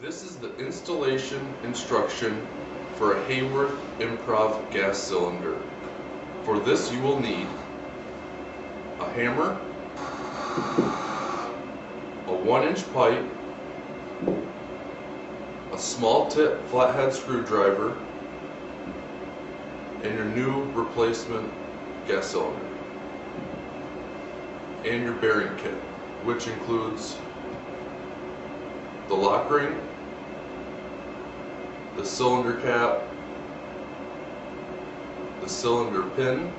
This is the installation instruction for a Haworth Improv gas cylinder. For this you will need a hammer, a 1-inch pipe, a small tip flathead screwdriver, and your new replacement gas cylinder, and your bearing kit, which includes the lock ring, the cylinder cap, the cylinder pin,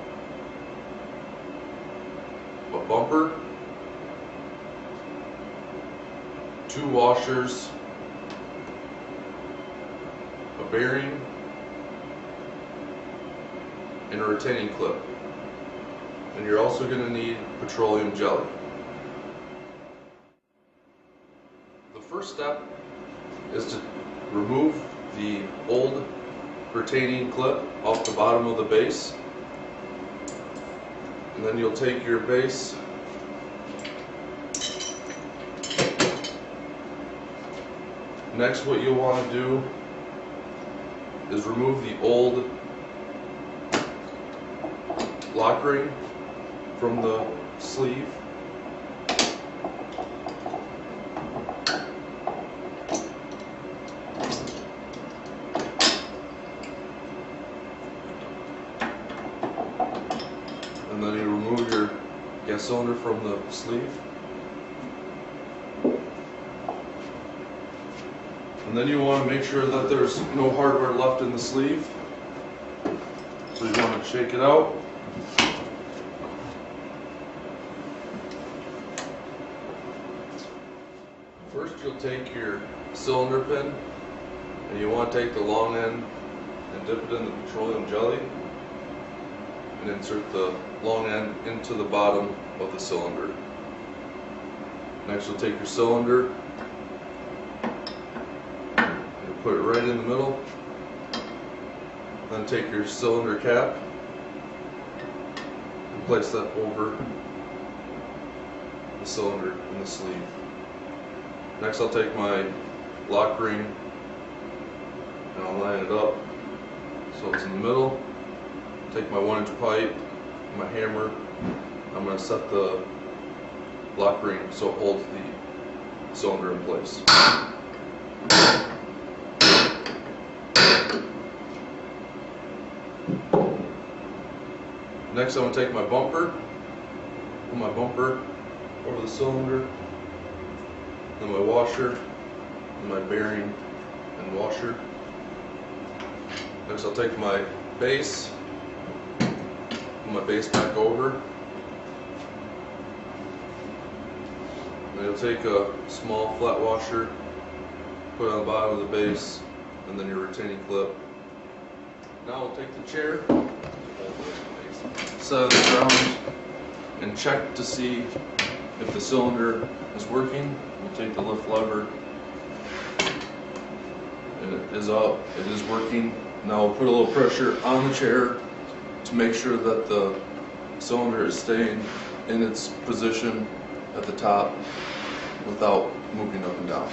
a bumper, 2 washers, a bearing, and a retaining clip. And you're also going to need petroleum jelly. The first step is to remove the old retaining clip off the bottom of the base, and then you'll take your base next. What you'll want to do is remove the old lock ring from the sleeve. And then you remove your gas cylinder from the sleeve. And then you want to make sure that there's no hardware left in the sleeve. So you want to shake it out. First you'll take your cylinder pin and you want to take the long end and dip it in the petroleum jelly and insert the long end into the bottom of the cylinder. Next you'll take your cylinder and put it right in the middle. Then take your cylinder cap and place that over the cylinder in the sleeve. Next I'll take my lock ring and I'll line it up so it's in the middle. Take my 1-inch pipe, my hammer. I'm going to set the lock ring so it holds the cylinder in place. Next I'm going to take my bumper, put my bumper over the cylinder, then my washer, and my bearing and washer. Next I'll take my base, put my base back over. Then you'll take a small flat washer, put it on the bottom of the base, and then your retaining clip. Now we'll take the chair, set it on the ground, and check to see if the cylinder is working. We'll take the lift lever, and it is up, it is working. Now we'll put a little pressure on the chair to make sure that the cylinder is staying in its position at the top without moving up and down.